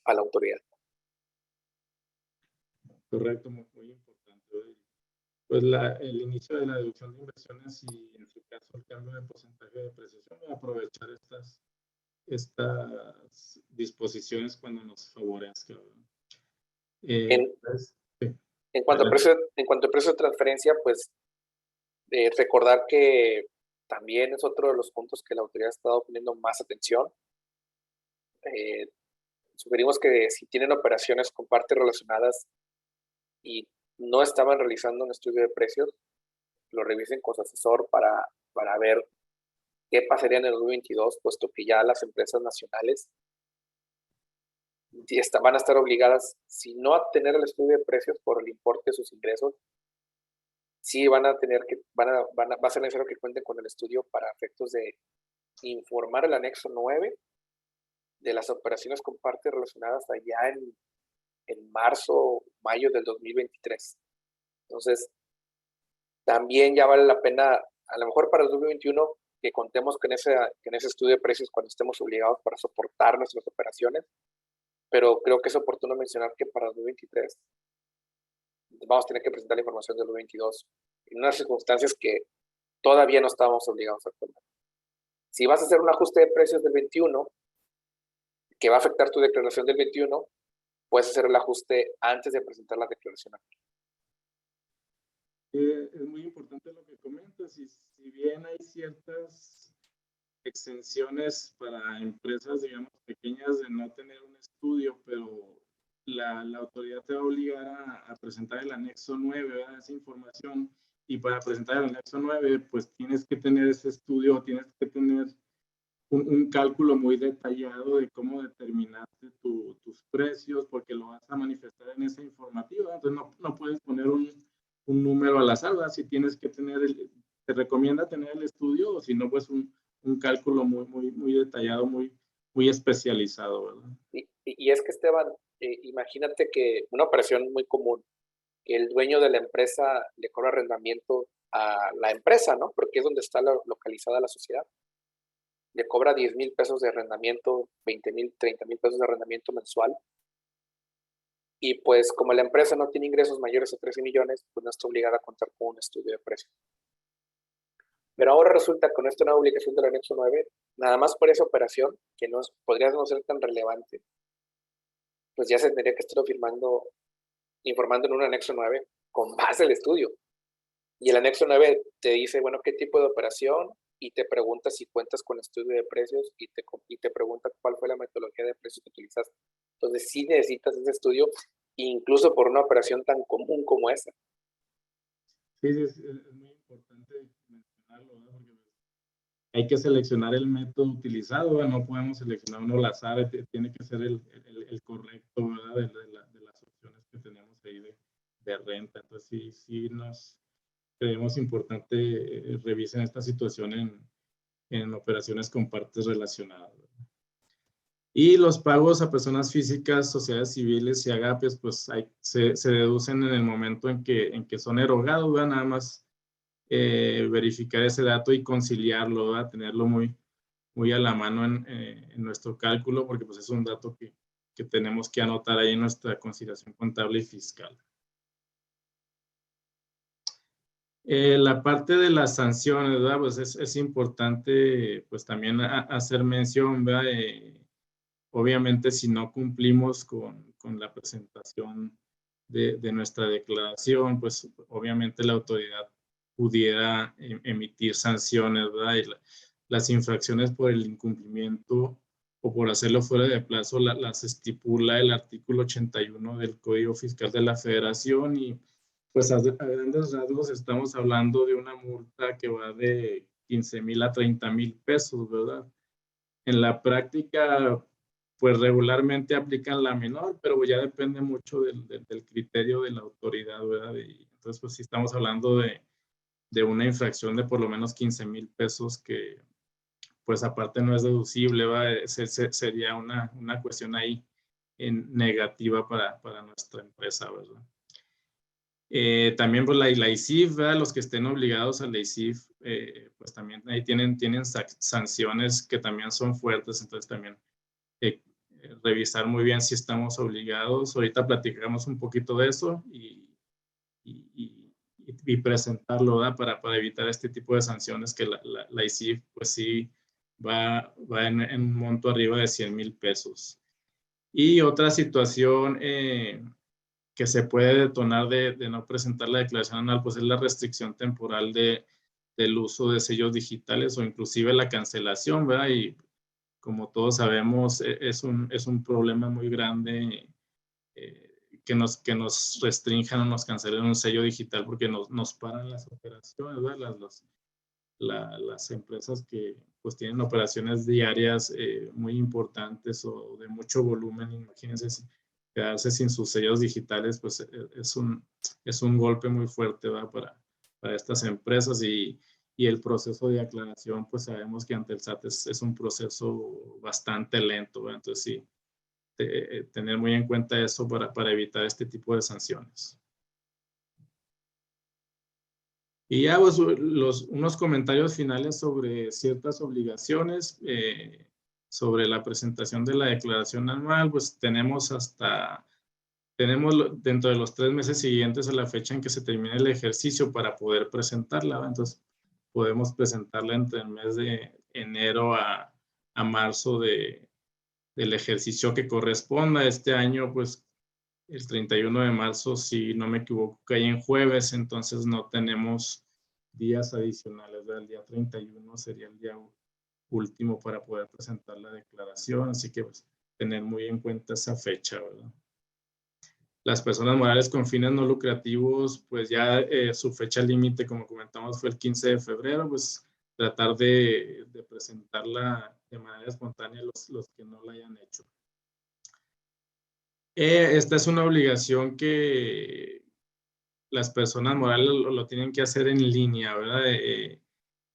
B: a la autoridad.
A: Correcto, muy, muy importante. Pues el inicio de la deducción de inversiones y en su caso el cambio de porcentaje de depreciación, aprovechar estas disposiciones cuando nos favorezca. Pues, sí.
B: En cuanto a precio de transferencia, pues recordar que también es otro de los puntos que la autoridad ha estado poniendo más atención. Sugerimos que si tienen operaciones con partes relacionadas y no estaban realizando un estudio de precios, lo revisen con su asesor para ver qué pasaría en el 2022, puesto que ya las empresas nacionales van a estar obligadas, si no a tener el estudio de precios por el importe de sus ingresos, sí van a tener que, va a ser necesario que cuenten con el estudio para efectos de informar el anexo 9 de las operaciones con partes relacionadas allá en marzo, mayo del 2023. Entonces, también ya vale la pena, a lo mejor para el 2021, que contemos con ese estudio de precios cuando estemos obligados para soportar nuestras operaciones, pero creo que es oportuno mencionar que para el 2023 vamos a tener que presentar la información del 2022 en unas circunstancias que todavía no estábamos obligados a tomar. Si vas a hacer un ajuste de precios del 21, que va a afectar tu declaración del 21, puedes hacer el ajuste antes de presentar la declaración.
A: Es muy importante lo que comentas, y si bien hay ciertas exenciones para empresas, digamos, pequeñas de no tener un estudio, pero la autoridad te va a obligar a presentar el anexo 9, ¿verdad? Esa información, y para presentar el anexo 9, pues tienes que tener ese estudio, tienes que tener un cálculo muy detallado de cómo determinaste tus precios, porque lo vas a manifestar en esa informativa. Entonces no puedes poner un número al azar, ¿verdad? Si tienes que tener, te recomienda tener el estudio, o si no, pues un cálculo muy detallado, muy especializado, ¿verdad?
B: Y es que, Esteban, imagínate que una operación muy común, que el dueño de la empresa le cobra arrendamiento a la empresa, ¿no? Porque es donde está localizada la sociedad. Le cobra 10,000 pesos de arrendamiento, 20,000, 30,000 pesos de arrendamiento mensual. Y pues como la empresa no tiene ingresos mayores a 13 millones, pues no está obligada a contar con un estudio de precios. Pero ahora resulta que con esta nueva obligación del anexo 9, nada más por esa operación, que podría no ser tan relevante, pues ya se tendría que estar informando en un anexo 9 con base al estudio. Y el anexo 9 te dice, bueno, qué tipo de operación, y te pregunta si cuentas con estudio de precios, y te pregunta cuál fue la metodología de precios que utilizaste. Entonces sí necesitas ese estudio, incluso por una operación tan común como esa.
A: Sí, es muy importante mencionarlo, ¿verdad? Porque hay que seleccionar el método utilizado, ¿verdad? No podemos seleccionar uno al azar, tiene que ser el correcto, ¿verdad? De las opciones que tenemos ahí de renta. Entonces sí nos creemos importante revisen esta situación en operaciones con partes relacionadas, ¿verdad? Y los pagos a personas físicas, sociedades civiles y agapes, pues se deducen en el momento en que son erogados, ¿verdad? Nada más verificar ese dato y conciliarlo, ¿verdad? Tenerlo muy a la mano en nuestro cálculo, porque pues es un dato que tenemos que anotar ahí en nuestra conciliación contable y fiscal. La parte de las sanciones, ¿verdad? Pues es importante pues también hacer mención, ¿verdad? Obviamente si no cumplimos con la presentación de nuestra declaración, pues obviamente la autoridad pudiera emitir sanciones, ¿verdad? Y las infracciones por el incumplimiento o por hacerlo fuera de plazo las estipula el artículo 81 del Código Fiscal de la Federación, y pues a grandes rasgos estamos hablando de una multa que va de 15,000 a 30,000 pesos, ¿verdad? En la práctica, pues regularmente aplican la menor, pero ya depende mucho del criterio de la autoridad, ¿verdad? Y entonces, pues sí estamos hablando de una infracción de por lo menos 15,000 pesos que, pues aparte no es deducible, ¿verdad? Sería una cuestión ahí negativa para nuestra empresa, ¿verdad? También pues la ICIF, ¿verdad? Los que estén obligados a la ICIF, pues también ahí tienen sanciones que también son fuertes, entonces también revisar muy bien si estamos obligados. Ahorita platicamos un poquito de eso y presentarlo, ¿verdad? Para evitar este tipo de sanciones que la ICIF pues sí va en un monto arriba de 100,000 pesos. Y otra situación que se puede detonar de no presentar la declaración anual, pues es la restricción temporal del uso de sellos digitales o inclusive la cancelación, ¿verdad? Y como todos sabemos, es un problema muy grande que nos restrinjan o nos cancelen un sello digital porque nos paran las operaciones, ¿verdad? las empresas que pues tienen operaciones diarias muy importantes o de mucho volumen, imagínense quedarse sin sus sellos digitales, pues es un golpe muy fuerte, ¿verdad? Para estas empresas y el proceso de aclaración, pues sabemos que ante el SAT es un proceso bastante lento, ¿verdad? Entonces sí, tener muy en cuenta eso para evitar este tipo de sanciones. Y ya pues, unos comentarios finales sobre ciertas obligaciones, sobre la presentación de la declaración anual, pues tenemos dentro de los 3 meses siguientes a la fecha en que se termine el ejercicio para poder presentarla, ¿verdad? Entonces podemos presentarla entre el mes de enero a marzo del ejercicio que corresponda. Este año, pues el 31 de marzo, si no me equivoco, cae en jueves, entonces no tenemos días adicionales, ¿verdad? El día 31 sería el día último para poder presentar la declaración, así que pues, tener muy en cuenta esa fecha, ¿verdad? Las personas morales con fines no lucrativos, pues ya su fecha límite, como comentamos, fue el 15 de febrero, pues tratar de presentarla de manera espontánea los que no la hayan hecho. Esta es una obligación que las personas morales lo tienen que hacer en línea, ¿verdad?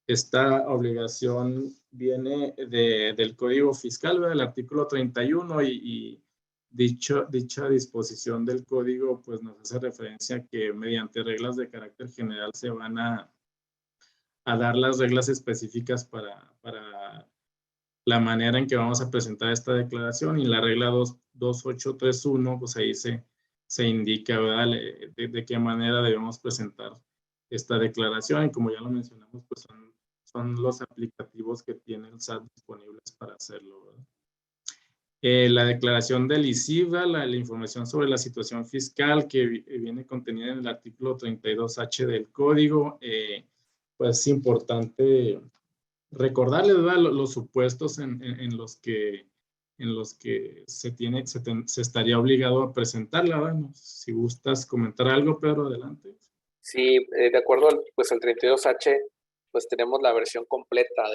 A: Esta obligación viene del Código Fiscal, ¿verdad? Del artículo 31 y dicha disposición del código pues nos hace referencia a que mediante reglas de carácter general se van a dar las reglas específicas para la manera en que vamos a presentar esta declaración, y la regla 2831, pues ahí se indica, ¿verdad? De qué manera debemos presentar esta declaración, y como ya lo mencionamos, pues son los aplicativos que tiene el SAT disponibles para hacerlo, ¿verdad? La declaración del ICIVA, la información sobre la situación fiscal que viene contenida en el artículo 32H del código, pues es importante recordarles, ¿verdad? Los supuestos en los que se estaría obligado a presentarla, ¿verdad? No sé si gustas comentar algo, Pedro, adelante.
B: Sí, de acuerdo al 32H, pues tenemos la versión completa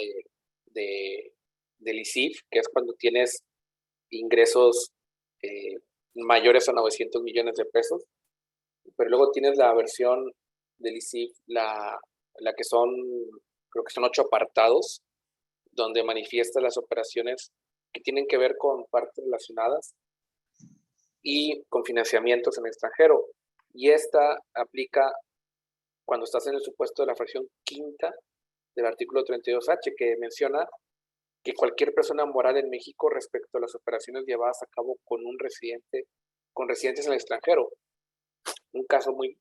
B: del ICIF, que es cuando tienes ingresos mayores a 900 millones de pesos, pero luego tienes la versión del ICIF, la que creo que son 8 apartados, donde manifiesta las operaciones que tienen que ver con partes relacionadas y con financiamientos en el extranjero. Y esta aplica cuando estás en el supuesto de la fracción quinta del artículo 32H, que menciona que cualquier persona moral en México respecto a las operaciones llevadas a cabo con residentes en el extranjero. Un caso muy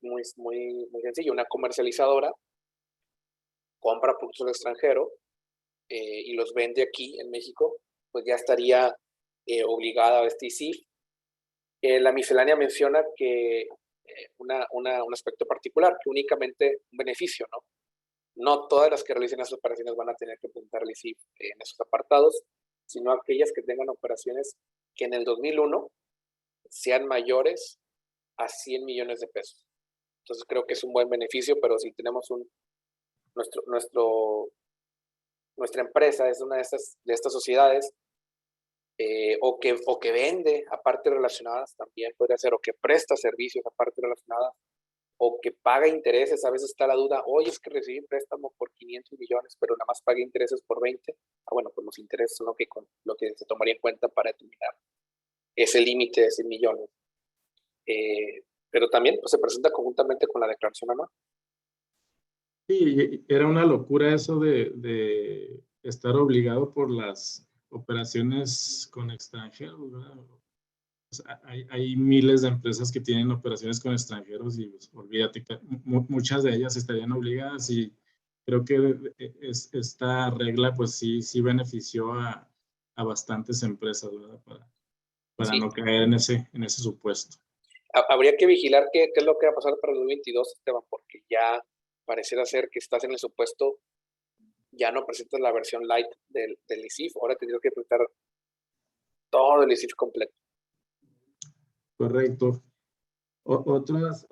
B: sencillo: una comercializadora compra productos al extranjero y los vende aquí en México, pues ya estaría obligada a este ICIF. La miscelánea menciona que un aspecto particular, que únicamente un beneficio, ¿no? No todas las que realicen esas operaciones van a tener que presentar el ICIF en esos apartados, sino aquellas que tengan operaciones que en el 2001 sean mayores a 100 millones de pesos. Entonces creo que es un buen beneficio, pero si tenemos nuestra empresa es una de estas sociedades, o que vende a partes relacionadas, también puede ser, o que presta servicios a partes relacionadas, o que paga intereses. A veces está la duda: oye, es que recibí préstamo por 500 millones, pero nada más pagué intereses por 20. Bueno, pues los intereses son lo que se tomaría en cuenta para determinar ese límite de 100 millones. Pero también pues, se presenta conjuntamente con la declaración anual.
A: Sí, era una locura eso de estar obligado por las operaciones con extranjeros, ¿verdad? O sea, hay miles de empresas que tienen operaciones con extranjeros y pues, olvídate que muchas de ellas estarían obligadas, y creo que esta regla pues sí benefició a bastantes empresas, ¿verdad? Para
B: Sí.
A: no caer en ese supuesto.
B: Habría que vigilar qué es lo que va a pasar para el 2022, Esteban, porque ya pareciera ser que estás en el supuesto, ya no presentas la versión light del ICIF, ahora tendrías que presentar todo el ICIF completo.
A: Correcto. Otras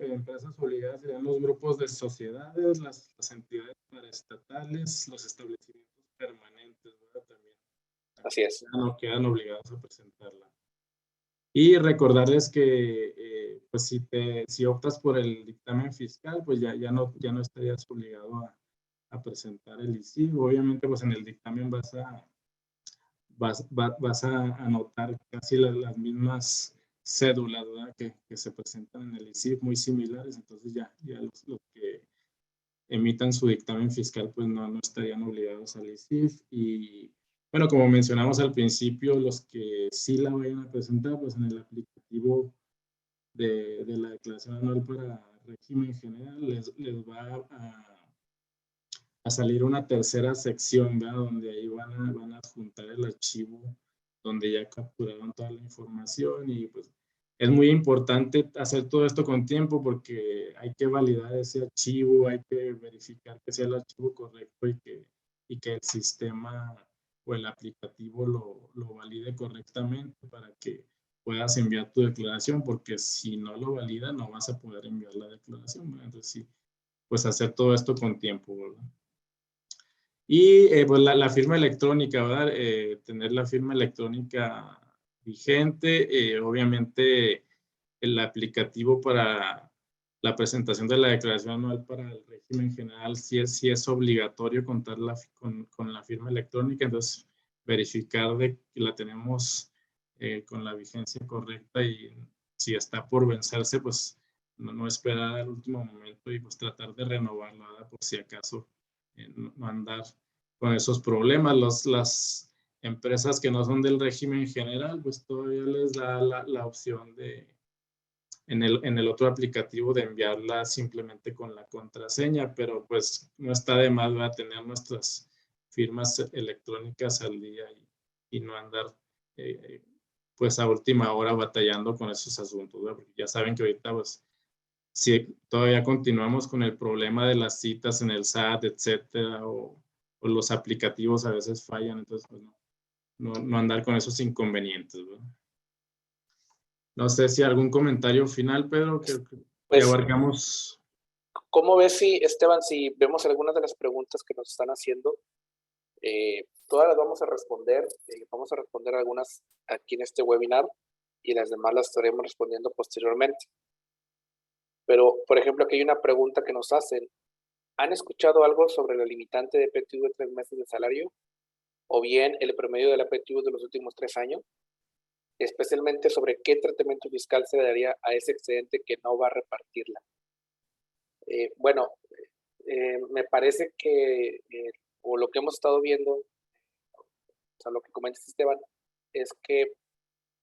A: empresas obligadas serían los grupos de sociedades, las entidades paraestatales, los establecimientos permanentes, ¿verdad? También
B: Así es.
A: quedan obligados a presentarla. Y recordarles que pues si optas por el dictamen fiscal, pues ya no estarías obligado a presentar el ICIF. Obviamente, pues en el dictamen vas a anotar casi las mismas cédulas, ¿verdad? Que se presentan en el ICIF, muy similares. Entonces ya los que emitan su dictamen fiscal, pues no estarían obligados al ICIF. Y bueno, como mencionamos al principio, los que sí la vayan a presentar, pues en el aplicativo de la declaración anual para régimen general les va a salir una tercera sección, ¿verdad? Donde ahí van a adjuntar el archivo donde ya capturaron toda la información. Y pues es muy importante hacer todo esto con tiempo porque hay que validar ese archivo, hay que verificar que sea el archivo correcto y que el sistema o el aplicativo lo valide correctamente para que puedas enviar tu declaración, porque si no lo valida no vas a poder enviar la declaración, ¿verdad? Entonces sí, pues hacer todo esto con tiempo, ¿verdad? Y pues la firma electrónica, ¿verdad? Tener la firma electrónica vigente, obviamente el aplicativo para la presentación de la declaración anual para el régimen general sí es obligatorio contar con la firma electrónica. Entonces verificar de que la tenemos con la vigencia correcta, y si está por vencerse, pues no esperar al último momento y pues tratar de renovarla, ¿verdad? Por si acaso no andar con esos problemas. Las empresas que no son del régimen general, pues todavía les da la opción de, en el otro aplicativo, de enviarla simplemente con la contraseña, pero pues no está de más, va a tener nuestras firmas electrónicas al día y no andar pues a última hora batallando con esos asuntos, ¿verdad? Porque ya saben que ahorita pues si todavía continuamos con el problema de las citas en el SAT, etcétera, o los aplicativos a veces fallan. Entonces pues no andar con esos inconvenientes, ¿verdad? No sé si algún comentario final, Pedro, que
B: Pues,
A: abarcamos.
B: ¿cómo ves, Esteban, si vemos algunas de las preguntas que nos están haciendo? Todas las vamos a responder algunas aquí en este webinar y las demás las estaremos respondiendo posteriormente. Pero, por ejemplo, aquí hay una pregunta que nos hacen. ¿Han escuchado algo sobre la limitante de PTU de 3 meses de salario? ¿O bien el promedio de la PTU de los últimos 3 años? Especialmente sobre qué tratamiento fiscal se daría a ese excedente que no va a repartirla. Bueno, me parece que, o lo que hemos estado viendo, o sea, lo que comentas, Esteban, es que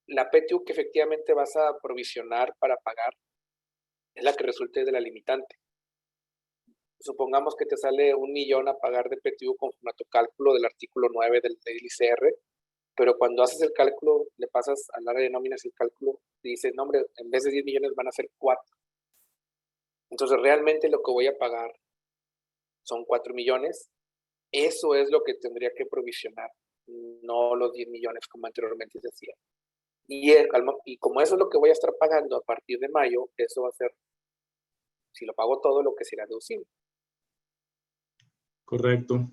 B: la PTU que efectivamente vas a provisionar para pagar es la que resulte de la limitante. Supongamos que te sale 1 millón a pagar de PTU conforme a tu cálculo del artículo 9 del ICR, pero cuando haces el cálculo, le pasas al área de nóminas el cálculo y dices, no, hombre, en vez de 10 millones van a ser 4. Entonces, realmente lo que voy a pagar son 4 millones. Eso es lo que tendría que provisionar, no los 10 millones como anteriormente decía. Y como eso es lo que voy a estar pagando a partir de mayo, eso va a ser, si lo pago todo, lo que será deducible.
A: Correcto.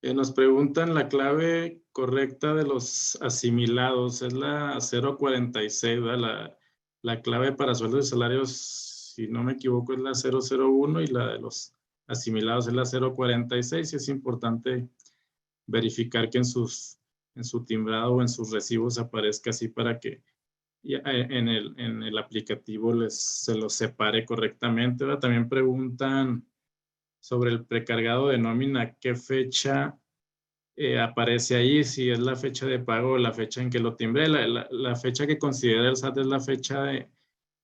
A: Nos preguntan la clave correcta de los asimilados. Es la 046, ¿verdad? La clave para sueldos y salarios, si no me equivoco, es la 001, y la de los asimilados es la 046. Y es importante verificar que en su timbrado o en sus recibos aparezca así, para que en el aplicativo se los separe correctamente, ¿verdad? También preguntan sobre el precargado de nómina, ¿qué fecha aparece ahí? Si es la fecha de pago o la fecha en que lo timbré. La fecha que considera el SAT es la fecha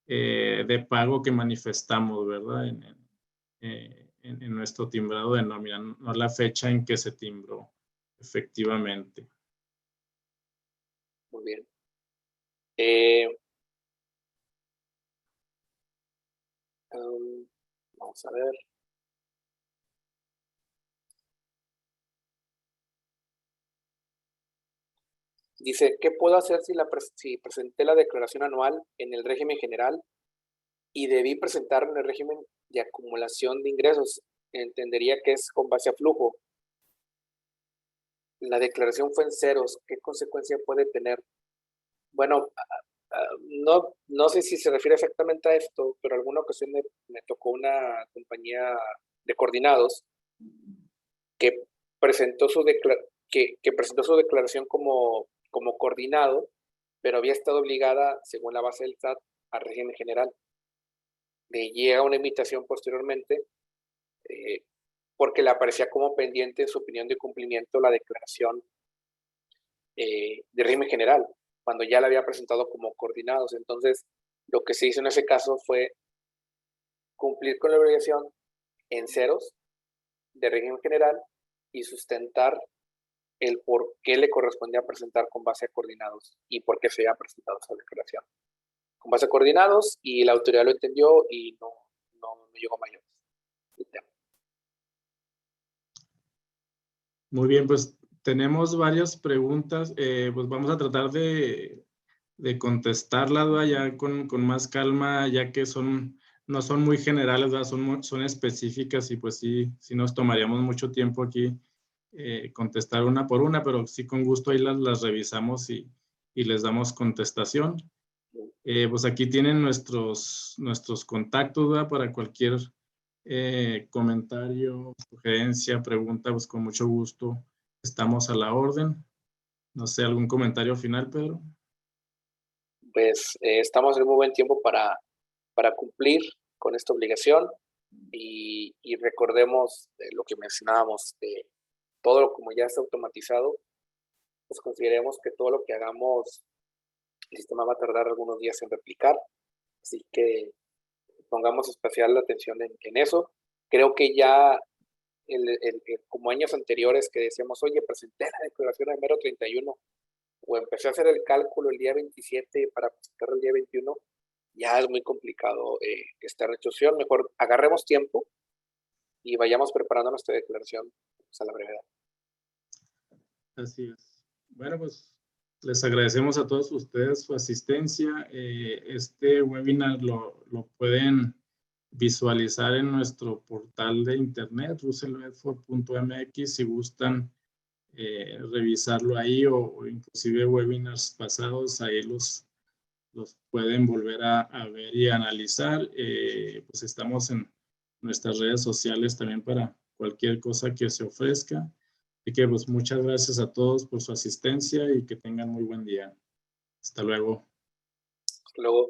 A: de pago que manifestamos, ¿verdad? En nuestro timbrado de nómina, no la fecha en que se timbró efectivamente.
B: Muy bien. Vamos a ver. Dice, ¿qué puedo hacer si presenté la declaración anual en el régimen general y debí presentar en el régimen de acumulación de ingresos? Entendería que es con base a flujo. La declaración fue en ceros. ¿Qué consecuencia puede tener? Bueno, no sé si se refiere exactamente a esto, pero alguna ocasión me tocó una compañía de coordinados que presentó su, que presentó su declaración como coordinado, pero había estado obligada, según la base del SAT, al régimen general. Le llega una invitación posteriormente porque le aparecía como pendiente en su opinión de cumplimiento la declaración de régimen general, cuando ya la había presentado como coordinados. Entonces, lo que se hizo en ese caso fue cumplir con la obligación en ceros de régimen general y sustentar el por qué le correspondía presentar con base a coordinados y por qué se había presentado esa declaración. Con base a coordinados, y la autoridad lo entendió y no llegó a mayores.
A: Muy bien, pues tenemos varias preguntas. Pues vamos a tratar de contestarlas, ¿verdad? Ya con más calma, ya que no son muy generales, ¿verdad? Son específicas y pues sí nos tomaríamos mucho tiempo aquí contestar una por una, pero sí con gusto ahí las revisamos y les damos contestación. Pues aquí tienen nuestros contactos, ¿verdad? Para cualquier comentario, sugerencia, pregunta, pues con mucho gusto estamos a la orden. No sé, ¿algún comentario final, Pedro?
B: Pues estamos en muy buen tiempo para cumplir con esta obligación y recordemos lo que mencionábamos, de todo lo como ya está automatizado, pues consideremos que todo lo que hagamos, el sistema va a tardar algunos días en replicar, así que pongamos especial atención en eso. Creo que ya como años anteriores que decíamos, oye, presenté la declaración el mero 31 o empecé a hacer el cálculo el día 27 para presentarlo el día 21, ya es muy complicado esta restitución. Mejor agarremos tiempo y vayamos preparando nuestra declaración a la brevedad.
A: Así es. Bueno, pues les agradecemos a todos ustedes su asistencia. Este webinar lo pueden visualizar en nuestro portal de internet, russellbedford.mx, si gustan revisarlo ahí o inclusive webinars pasados, ahí los pueden volver a ver y analizar. Pues estamos en nuestras redes sociales también para cualquier cosa que se ofrezca. Así que pues muchas gracias a todos por su asistencia y que tengan muy buen día. Hasta luego.
B: Hasta luego.